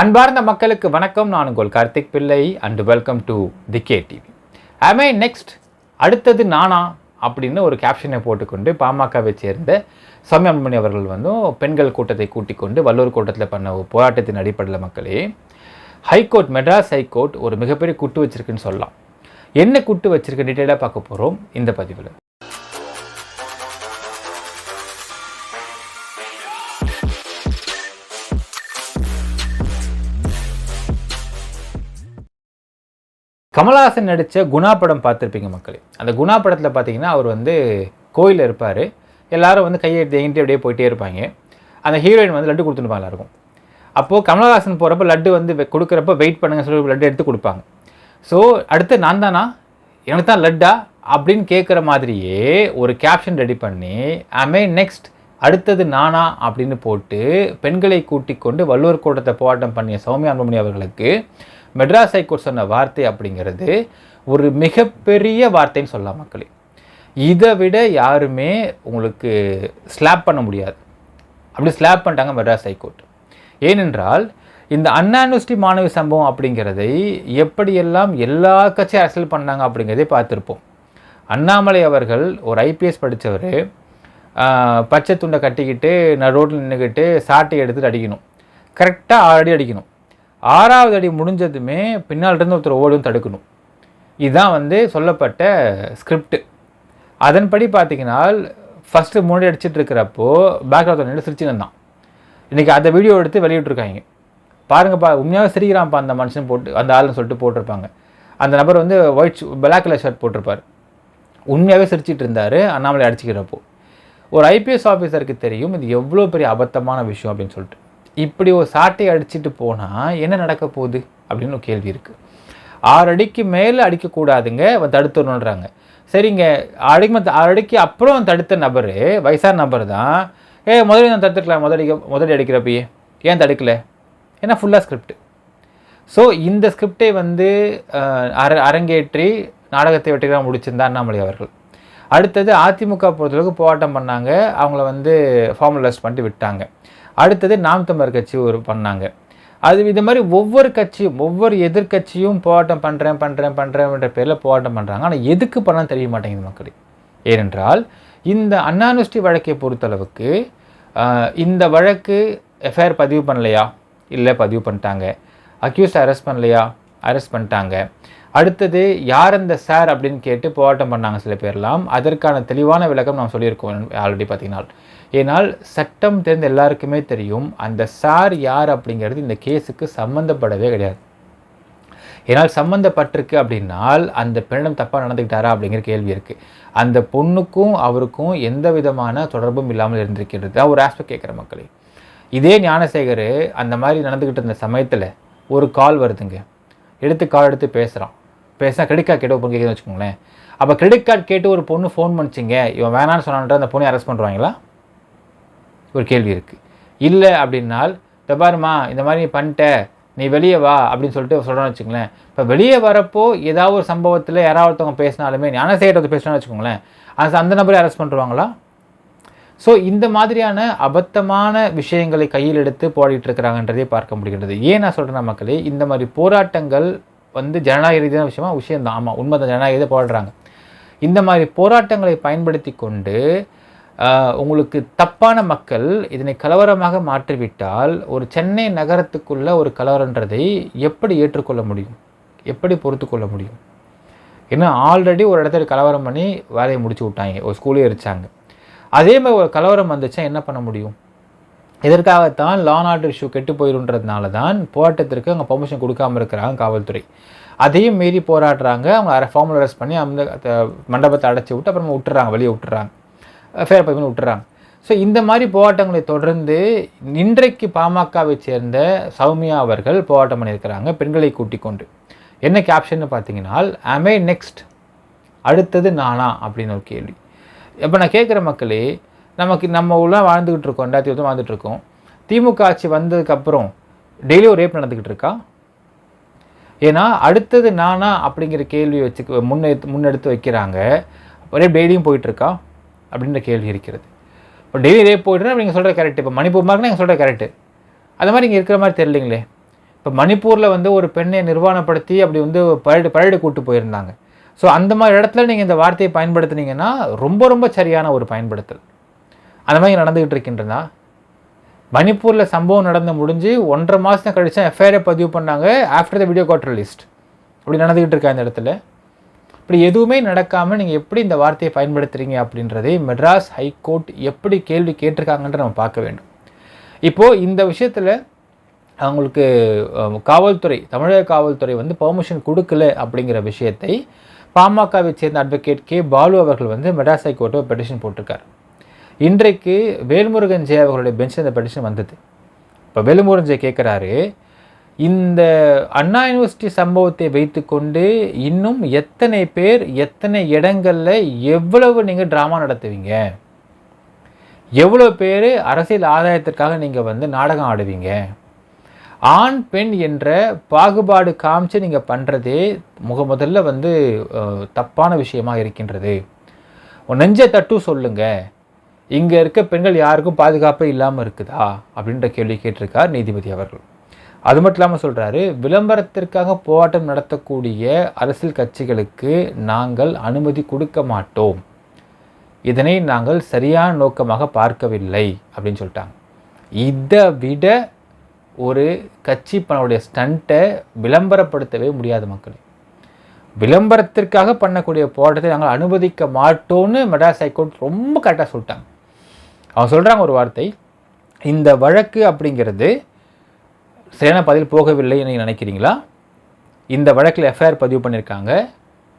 அன்பார்ந்த மக்களுக்கு வணக்கம். நான் உங்கள் கார்த்திக் பிள்ளை and welcome to the K TV. ஆமே நெக்ஸ்ட் அடுத்தது நானா அப்படின்னு ஒரு கேப்ஷனை போட்டுக்கொண்டு பாமகவை சேர்ந்த சௌமியா அன்புமணி அவர்கள் பெண்கள் கூட்டத்தை கூட்டிக் கொண்டு வல்லூர் கூட்டத்தில் பண்ண போராட்டத்தின் அடிப்படையில் மக்களே ஹைகோர்ட் மெட்ராஸ் ஹைகோர்ட் ஒரு மிகப்பெரிய குட்டு வச்சிருக்குன்னு சொல்லலாம். என்ன குட்டு வச்சிருக்கு டீட்டெயிலாக பார்க்க போகிறோம் இந்த பதிவில். கமலஹாசன் நடித்த குணா படம் பார்த்துருப்பீங்க மக்களே. அந்த குணா படத்தில் பார்த்தீங்கன்னா அவர் கோயிலில் இருப்பார். எல்லோரும் கையை எங்கிட்டே அப்படியே போயிட்டே இருப்பாங்க. அந்த ஹீரோயின் லட்டு கொடுத்துருப்பாங்க எல்லாருக்கும். அப்போது கமலஹாசன் போகிறப்ப லட்டு கொடுக்குறப்ப வெயிட் பண்ணுங்க சொல்லி லட்டு எடுத்து கொடுப்பாங்க. ஸோ அடுத்து நான் தானா, எனக்கு தான் லட்டா அப்படின்னு கேட்குற மாதிரியே ஒரு கேப்ஷன் ரெடி பண்ணி ஆமே நெக்ஸ்ட் அடுத்தது நானா அப்படின்னு போட்டு பெண்களை கூட்டிக் கொண்டு வள்ளுவர் கூட்டத்தை போராட்டம் பண்ணிய சௌமியா அன்புமணி அவர்களுக்கு மெட்ராஸ் ஹைகோர்ட் சொன்ன வார்த்தை அப்படிங்கிறது ஒரு மிகப்பெரிய வார்த்தைன்னு சொல்லலாம் மக்களே. இதை விட யாருமே உங்களுக்கு ஸ்லாப் பண்ண முடியாது. அப்படி ஸ்லாப் பண்ணிட்டாங்க மெட்ராஸ் ஹைகோர்ட். ஏனென்றால் இந்த அண்ணா யூனிவர்சிட்டி மாணவி சம்பவம் அப்படிங்கிறதை எப்படியெல்லாம் எல்லா கட்சியும் அரசியல் பண்ணாங்க அப்படிங்கிறதே பார்த்துருப்போம். அண்ணாமலை அவர்கள் ஒரு ஐபிஎஸ் படித்தவர், பச்சை துண்டை கட்டிக்கிட்டு நான் ரோட்டில் நின்றுக்கிட்டு சாட்டை எடுத்துகிட்டு அடிக்கணும். கரெக்டாக 6 அடி அடிக்கணும். 6ஆவது அடி முடிஞ்சதுமே பின்னாலிருந்து ஒருத்தர் ஓடும் தடுக்கணும். இதுதான் சொல்லப்பட்ட ஸ்கிரிப்ட். அதன்படி பார்த்தீங்கன்னா ஃபஸ்ட்டு 3 அடி அடிச்சுட்டு இருக்கிறப்போ பேக்ரவுண்ட் நின்று சிரிச்சுன்னு தான். இன்றைக்கி அந்த வீடியோ எடுத்து வெளியிட்ருக்காங்க. பாருங்கப்பா, உண்மையாகவே சிரிக்கிறான்ப்பா அந்த மனுஷன் போட்டு, அந்த ஆளுன்னு சொல்லிட்டு போட்டிருப்பாங்க. அந்த நபர் ஒயிட் பிளாக் கலர் ஷர்ட் போட்டிருப்பார். உண்மையாகவே சிரிச்சிட்டு இருந்தார் அண்ணாமலை அடிச்சுக்கிறப்போ. ஒரு ஐபிஎஸ் ஆஃபீஸருக்கு தெரியும் இது எவ்வளோ பெரிய அபத்தமான விஷயம் அப்படின்னு சொல்லிட்டு. இப்படி ஒரு சாட்டை அடிச்சுட்டு போனால் என்ன நடக்க போகுது அப்படின்னு ஒரு கேள்வி இருக்குது. 6 அடிக்கு மேலே அடிக்கக்கூடாதுங்க, தடுத்துடணுன்றாங்க. சரிங்க, 6 அடிக்கு அப்புறம் தடுத்த நபர் வயசான நபர் தான். முதல்ல நான் தடுத்துக்கலாம், முதலடி அடிக்கிறப்பயே ஏன் தடுக்கலை? ஏன்னா ஃபுல்லாக ஸ்கிரிப்ட். ஸோ இந்த ஸ்கிரிப்டை அரங்கேற்றி நாடகத்தை வெற்றிகரமாக முடிச்சிருந்தா அண்ணாமலை அவர்கள். அடுத்தது அதிமுக பொறுத்தளவுக்கு போராட்டம் பண்ணாங்க. அவங்கள ஃபார்மல் அரெஸ்ட் பண்ணிட்டு விட்டாங்க. அடுத்தது நாம் தமிழர் கட்சி பண்ணாங்க. அது இது மாதிரி ஒவ்வொரு கட்சியும் ஒவ்வொரு எதிர்கட்சியும் போராட்டம் பண்ணுறேன்ற பேரில் போராட்டம் பண்ணுறாங்க. ஆனால் எதுக்கு பண்ணாலும் தெரிய மாட்டேங்குது மக்கள். ஏனென்றால் இந்த அண்ணா யூனிவர்சிட்டி வழக்கை பொறுத்தளவுக்கு இந்த வழக்கு எஃப்ஐஆர் பதிவு பண்ணலையா? இல்லை, பதிவு பண்ணிட்டாங்க. அக்யூஸ்ட் அரெஸ்ட் பண்ணலையா? அரெஸ்ட் பண்ணிட்டாங்க. அடுத்தது யார் அந்த சார் அப்படின்னு கேட்டு போராட்டம் பண்ணாங்க சில பேர்லாம். அதற்கான தெளிவான விளக்கம் நாம் சொல்லியிருக்கோம் ஆல்ரெடி பார்த்தீங்கன்னா. ஏன்னால் சட்டம் தெரிந்த எல்லாருக்குமே தெரியும் அந்த சார் யார் அப்படிங்கிறது இந்த கேஸுக்கு சம்மந்தப்படவே கிடையாது. ஏன்னால் சம்மந்தப்பட்டிருக்கு அப்படின்னால் அந்த பெண்ணிடம் தப்பாக நடந்துக்கிட்டாரா அப்படிங்கிற கேள்வி இருக்குது. அந்த பொண்ணுக்கும் அவருக்கும் எந்த விதமான தொடர்பும் இல்லாமல் இருந்திருக்கிறது. தான் ஒரு ஆஸ்பெக்ட் கேட்குற மக்களே. இதே ஞானசேகர் அந்த மாதிரி நடந்துக்கிட்டு இருந்த சமயத்தில் ஒரு கால் வருதுங்க. கால் எடுத்து பேசுனா கிரெடிட் கார்டு கேட்டு ஒரு பொண்ணு கேட்குதுன்னு வச்சுக்கோங்களேன். அப்போ கிரெடிட் கார்டு கேட்டு ஒரு பொண்ணு ஃபோன் பண்ணிச்சிங்க, இவன் வேணான்னு சொன்னான்ற அந்த பொண்ணை அரெஸ்ட் பண்ணுவாங்களா? ஒரு கேள்வி இருக்குது. இல்லை அப்படின்னால் பாருமா இந்த மாதிரி நீ பண்ணிட்ட, நீ வெளியே வா அப்படின்னு சொல்லிட்டு சொல்கிறோன்னு வச்சுக்கோங்களேன். இப்போ வெளியே வரப்போ ஏதாவது ஒரு சம்பவத்தில் யாராவது ஒருத்தவங்க பேசினாலுமே ஞானசேகர் பேசினான்னு வச்சுக்கோங்களேன், அந்த நபரை அரெஸ்ட் பண்ணுவாங்களா? ஸோ இந்த மாதிரியான அபத்தமான விஷயங்களை கையில் எடுத்து போராடிட்டு இருக்கிறாங்கன்றதே பார்க்க முடிகிறது. ஏன் நான் சொல்கிறேன் மக்களே, இந்த மாதிரி போராட்டங்கள் ஜனநாயக ரீதியான விஷயம்தான். ஆமாம், உண்மைதான், ஜனநாயக போராடுறாங்க. இந்த மாதிரி போராட்டங்களை பயன்படுத்தி கொண்டு உங்களுக்கு தப்பான மக்கள் இதனை கலவரமாக மாற்றிவிட்டால் ஒரு சென்னை நகரத்துக்குள்ள ஒரு கலவரன்றதை எப்படி ஏற்றுக்கொள்ள முடியும்? எப்படி பொறுத்து கொள்ள முடியும்? ஏன்னா ஆல்ரெடி ஒரு இடத்துல கலவரம் பண்ணி வேலையை முடிச்சு விட்டாங்க, ஒரு ஸ்கூலே எரிச்சாங்க. அதே மாதிரி ஒரு கலவரம் வந்துச்சா என்ன பண்ண முடியும்? இதற்காகத்தான் லா அண்ட் ஆர்டர் இஷ்யூ கெட்டு போயிடுன்றதுனால தான் போராட்டத்திற்கு அங்கே பெர்மிஷன் கொடுக்காமல் இருக்கிறாங்க காவல்துறை. அதையும் மீறி போராடுறாங்க. அவங்க ஃபார்மல் அரெஸ்ட் பண்ணி அந்த மண்டபத்தை அடைச்சி விட்டு அப்புறமா விட்டுறாங்க, வெளியே விட்டுறாங்க, ஃபேர் பண்ணி விட்டுறாங்க. ஸோ இந்த மாதிரி போராட்டங்களை தொடர்ந்து இன்றைக்கு பாமகவை சேர்ந்த சௌமியா அவர்கள் போராட்டம் பண்ணியிருக்கிறாங்க பெண்களை கூட்டிக் கொண்டு. என்ன கேப்ஷன்னு பார்த்தீங்கன்னா ஆமே நெக்ஸ்ட் அடுத்தது நானா அப்படின்னு ஒரு கேள்வி. இப்போ நான் கேட்குற மக்களே, நம்ம உள்ள வாழ்ந்துக்கிட்டு இருக்கோம், 2020 வாழ்ந்துட்டுருக்கோம். திமுக ஆட்சி வந்ததுக்கப்புறம் டெய்லி ஒரு ரேப் நடந்துக்கிட்டு இருக்கா? ஏன்னா அடுத்தது நானா அப்படிங்கிற கேள்வி முன்னெடுத்து வைக்கிறாங்க. ரேப் டெய்லியும் போயிட்டுருக்கா அப்படின்ற கேள்வி இருக்கிறது. இப்போ டெய்லி ரேப் போயிட்டுனா நீங்கள் சொல்கிற கரெக்டு. இப்போ மணிப்பூர் மார்க்னா நீங்கள் சொல்கிற கரெக்டு. அது மாதிரி இங்கே இருக்கிற மாதிரி தெரியலைங்களே. இப்போ மணிப்பூரில் வந்து ஒரு பெண்ணை நிர்வாணப்படுத்தி அப்படி வந்து பரேடு கூட்டு போயிருந்தாங்க. ஸோ அந்த மாதிரி இடத்துல நீங்கள் இந்த வார்த்தையை பயன்படுத்துனீங்கன்னா ரொம்ப ரொம்ப சரியான ஒரு பயன்படுத்தல். அந்த மாதிரி நடந்துக்கிட்டு இருக்கின்றதா? மணிப்பூரில் சம்பவம் நடந்து முடிஞ்சு 1.5 மாதம் கழிச்சு எஃப்ஐஆரை பதிவு பண்ணாங்க. After the video God released. இப்படி நடந்துக்கிட்டு இருக்கா இந்த இடத்துல. இப்படி எதுவுமே நடக்காமல் நீங்கள் எப்படி இந்த வார்த்தையை பயன்படுத்துகிறீங்க அப்படின்றதை மெட்ராஸ் ஹைகோர்ட் எப்படி கேள்வி கேட்டிருக்காங்கன்ற நம்ம பார்க்க வேண்டும். இப்போது இந்த விஷயத்தில் அவங்களுக்கு காவல்துறை, தமிழக காவல்துறை வந்து பெர்மிஷன் கொடுக்கல அப்படிங்கிற விஷயத்தை பாமகவை சேர்ந்த அட்வொகேட் கே பாலு அவர்கள் வந்து மெட்ராஸ் ஹைகோர்ட்டை பெட்டிஷன் போட்டிருக்கார். இன்றைக்கு வேல்முருகன் ஜெய அவர்களுடைய பெஞ்சில் இந்த பெட்டிஷன் வந்தது. இப்போ வேல்முருகன் ஜெய கேட்குறாரு, இந்த அண்ணா யூனிவர்சிட்டி சம்பவத்தை வைத்துக்கொண்டு இன்னும் எத்தனை பேர் எத்தனை இடங்களில் எவ்வளவு நீங்கள் ட்ராமா நடத்துவீங்க, எவ்வளோ பேர் அரசியல் ஆதாயத்திற்காக நீங்கள் வந்து நாடகம் ஆடுவீங்க, ஆண் பெண் என்ற பாகுபாடு காமிச்சு நீங்கள் பண்ணுறதே முதல்ல வந்து தப்பான விஷயமா இருக்கின்றது. நெஞ்சை தட்டு சொல்லுங்க, இங்கே இருக்க பெண்கள் யாருக்கும் பாதுகாப்பே இல்லாமல் இருக்குதா அப்படின்ற கேள்வி கேட்டிருக்கார் நீதிபதி அவர்கள். அது மட்டும் இல்லாமல் சொல்கிறாரு, விளம்பரத்திற்காக போராட்டம் நடத்தக்கூடிய அரசியல் கட்சிகளுக்கு நாங்கள் அனுமதி கொடுக்க மாட்டோம், இதனை நாங்கள் சரியான நோக்கமாக பார்க்கவில்லை அப்படின்னு சொல்லிட்டாங்க. இதை விட ஒரு கட்சி தன்னுடைய ஸ்டண்ட்டை விளம்பரப்படுத்தவே முடியாது மக்களே. விளம்பரத்திற்காக பண்ணக்கூடிய போராட்டத்தை நாங்கள் அனுமதிக்க மாட்டோன்னு மெட்ராஸ் ஹைகோர்ட் ரொம்ப கரெக்டாக சொல்லிட்டாங்க. அவங்க சொல்கிறாங்க ஒரு வார்த்தை, இந்த வழக்கு அப்படிங்கிறது சரியான பதில் போகவில்லை நீங்கள் நினைக்கிறீங்களா? இந்த வழக்கில் எஃப்ஐஆர் பதிவு பண்ணியிருக்காங்க,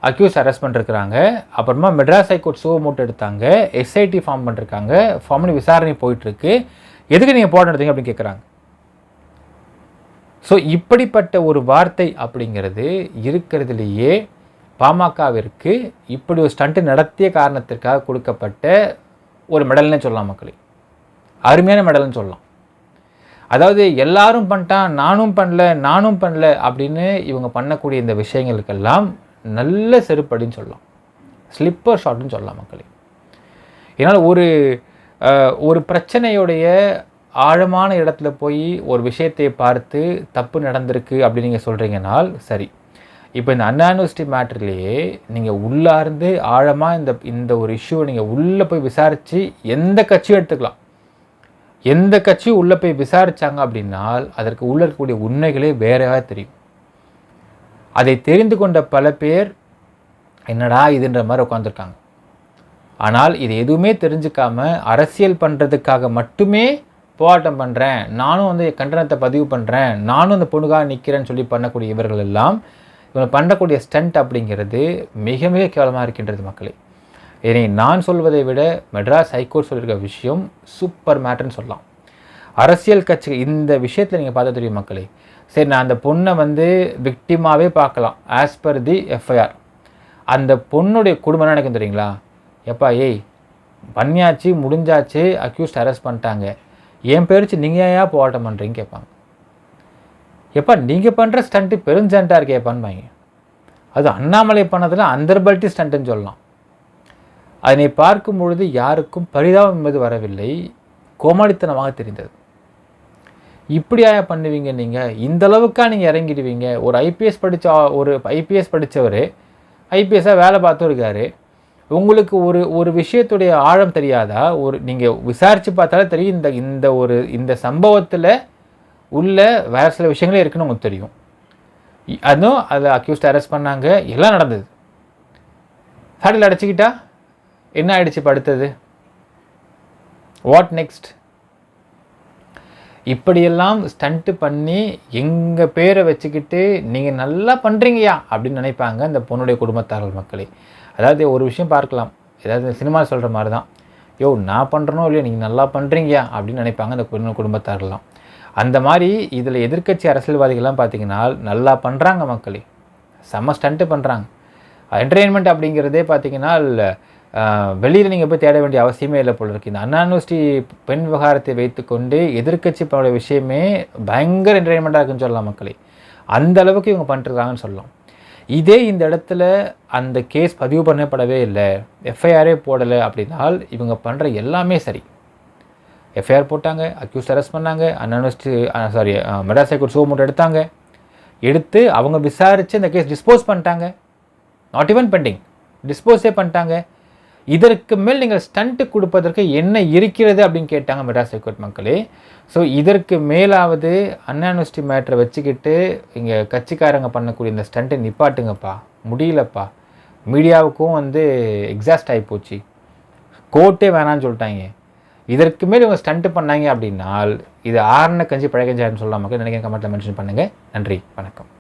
அக்யூஸ் அரெஸ்ட் பண்ணிருக்கிறாங்க, அப்புறமா மெட்ராஸ் ஹைகோர்ட் சுவ மூட்டை எடுத்தாங்க, எஸ்ஐடி ஃபார்ம் பண்ணிருக்காங்க, ஃபார்ம் பண்ணி விசாரணை போயிட்டுருக்கு, எதுக்கு நீங்கள் போராட்டம் நடத்தீங்க அப்படின்னு கேட்குறாங்க. ஸோ இப்படிப்பட்ட ஒரு வார்த்தை அப்படிங்கிறது இருக்கிறதுலேயே பாமகவிற்கு இப்படி ஒரு ஸ்டண்ட்டு நடத்திய காரணத்திற்காக கொடுக்கப்பட்ட ஒரு மெடல்னே சொல்லலாம் மக்களே. அருமையான மெடல்னு சொல்லலாம். அதாவது எல்லாரும் பண்ணிட்டான், நானும் பண்ணல அப்படின்னு இவங்க பண்ணக்கூடிய இந்த விஷயங்களுக்கெல்லாம் நல்ல செருப்படின்னு சொல்லலாம், ஸ்லிப்பர் ஷாட்னு சொல்லலாம் மக்களே. ஏன்னால் ஒரு பிரச்சனையுடைய ஆழமான இடத்துல போய் ஒரு விஷயத்தை பார்த்து தப்பு நடந்திருக்கு அப்படின்னு நீங்கள் சொல்கிறீங்கனால் சரி. இப்போ இந்த அண்ணா யூனிவர்சிட்டி மேட்டர்லேயே நீங்கள் உள்ளார்ந்து ஆழமாக இந்த ஒரு இஷ்யூவை நீங்கள் உள்ளே போய் விசாரித்து எந்த கட்சியும் எடுத்துக்கலாம், எந்த கட்சியும் உள்ளே போய் விசாரித்தாங்க அப்படின்னால் அதற்கு உள்ளே இருக்கக்கூடிய உண்மைகளே வேறையாக தெரியும். அதை தெரிந்து கொண்ட பல பேர் என்னடா இதுன்ற மாதிரி உட்காந்துருக்காங்க. ஆனால் இது எதுவுமே தெரிஞ்சுக்காமல் அரசியல் பண்ணுறதுக்காக மட்டுமே போராட்டம் பண்ணுறேன், நானும் வந்து கண்டனத்தை பதிவு பண்ணுறேன், நானும் அந்த பொண்ணுக்காக நிற்கிறேன்னு சொல்லி பண்ணக்கூடிய இவர்கள் எல்லாம் இவங்க பண்ணக்கூடிய ஸ்டண்ட் அப்படிங்கிறது மிக மிக கேவலமாக இருக்கின்றது மக்களே. இதனை நான் சொல்வதை விட மெட்ராஸ் ஹைகோர்ட் சொல்லியிருக்க விஷயம் சூப்பர் மேட்டர்னு சொல்லலாம். அரசியல் கட்சி இந்த விஷயத்தில் நீங்கள் பார்த்தா தெரியும் மக்களே. சரி, நான் அந்த பொண்ணை வந்து விக்டிமாவே பார்க்கலாம் ஆஸ் பர் தி எஃப்ஐஆர். அந்த பொண்ணுடைய குடும்பம் என்ன நினைக்கும் தெரியுங்களா? எப்பா ஏய் பண்ணியாச்சு, முடிஞ்சாச்சு, அக்யூஸ்ட் அரெஸ்ட் பண்ணிட்டாங்க, என் பேரிச்சு நீங்கள் ஏன் போராட்டம் பண்ணுறீங்க கேட்பாங்க. எப்பா நீங்கள் பண்ணுற ஸ்டண்ட்டு பெருஞ்சண்ட்டாக இருக்கே கேட்பான்பாங்க. அது அண்ணாமலை பண்ணதில் அந்தர்பல்ட்டி ஸ்டண்ட்டுன்னு சொல்லலாம். அதனை பார்க்கும் பொழுது யாருக்கும் பரிதாபம் என்பது வரவில்லை, கோமாளித்தனமாக தெரிந்தது. இப்படியா பண்ணுவீங்க நீங்கள்? இந்த அளவுக்காக நீங்கள் இறங்கிடுவீங்க? ஒரு ஐபிஎஸ் படித்தவர் ஐபிஎஸ்ஸாக வேலை பார்த்தும் இருக்காரு, உங்களுக்கு ஒரு விஷயத்துடைய ஆழம் தெரியாதா? நீங்கள் விசாரித்து பார்த்தாலே தெரியும் இந்த சம்பவத்தில் உள்ள வேறு சில விஷயங்களே இருக்குன்னு உங்களுக்கு தெரியும். அதுவும் அதை அக்யூஸ்ட் அரெஸ்ட் பண்ணாங்க, எல்லாம் நடந்தது. சாட்டில் அடைச்சிக்கிட்டா என்ன ஆயிடுச்சு? படுத்தது வாட் நெக்ஸ்ட்? இப்படியெல்லாம் ஸ்டண்ட்டு பண்ணி எங்கள் பேரை வச்சுக்கிட்டு நீங்கள் நல்லா பண்ணுறீங்கயா அப்படின்னு நினைப்பாங்க இந்த பொண்ணுடைய குடும்பத்தார்கள் மக்களே. அதாவது ஒரு விஷயம் பார்க்கலாம், ஏதாவது சினிமா சொல்கிற மாதிரி தான், யோ நான் பண்ணுறனோ இல்லையோ நீங்கள் நல்லா பண்ணுறீங்கயா அப்படின்னு நினைப்பாங்க இந்த குடும்பத்தார்கள்லாம். அந்த மாதிரி இதில் எதிர்க்கட்சி அரசியல்வாதிகள்லாம் பார்த்திங்கன்னா நல்லா பண்ணுறாங்க மக்களே, செம்ம ஸ்டண்ட்டு பண்ணுறாங்க. என்டர்டெயின்மெண்ட் அப்படிங்கிறதே பார்த்திங்கன்னா வெளியில் நீங்கள் போய் தேட வேண்டிய அவசியமே இல்லை போல இருக்குது. இந்த அண்ணா யூனிவர்சிட்டி பெண் விவகாரத்தை வைத்துக்கொண்டு எதிர்க்கட்சி பண்ண விஷயமே பயங்கர என்டர்டெயின்மெண்ட்டாக இருக்குன்னு சொல்லலாம் மக்களே. அந்த அளவுக்கு இவங்க பண்ணிட்டுருக்காங்கன்னு சொல்லலாம். இதே இந்த இடத்துல அந்த கேஸ் பதிவு பண்ணப்படவே இல்லை, எஃப்ஐஆரே போடலை அப்படின்னால் இவங்க பண்ணுற எல்லாமே சரி. எஃப்ஐஆர் போட்டாங்க, அக்யூஸ் அரெஸ்ட் பண்ணாங்க, மெட்ராஸ் ஹைகோர்ட் சோ மூட்டை எடுத்தாங்க. எடுத்து அவங்க விசாரித்து இந்த கேஸ் டிஸ்போஸ் பண்ணிட்டாங்க. நாட் ஈவன் பெண்டிங், டிஸ்போஸே பண்ணிட்டாங்க. இதற்கு மேல் நீங்கள் ஸ்டண்ட்டு கொடுப்பதற்கு என்ன இருக்கிறது அப்படின்னு கேட்டாங்க மெட்ராஸ் ஹைகோர்ட் மக்களே. ஸோ இதற்கு மேலாவது அண்ணா யூனிவர்சிட்டி மேட்ரை வச்சுக்கிட்டு இங்கே கட்சிக்காரங்க பண்ணக்கூடிய இந்த ஸ்டண்ட்டை நிப்பாட்டுங்கப்பா, முடியலப்பா. மீடியாவுக்கும் எக்ஸாஸ்ட் ஆகி போச்சு, கோர்ட்டே வேணான்னு சொல்லிட்டாங்க. இதற்கு மேல் இவங்க ஸ்டண்ட்டு பண்ணாங்க அப்படின்னால் இது ஆறுன கஞ்சி பழைய கஞ்சான்னு சொல்லலாம். மக்கள் நினைக்கிற கமெண்ட்டில் மென்ஷன் பண்ணுங்கள். நன்றி, வணக்கம்.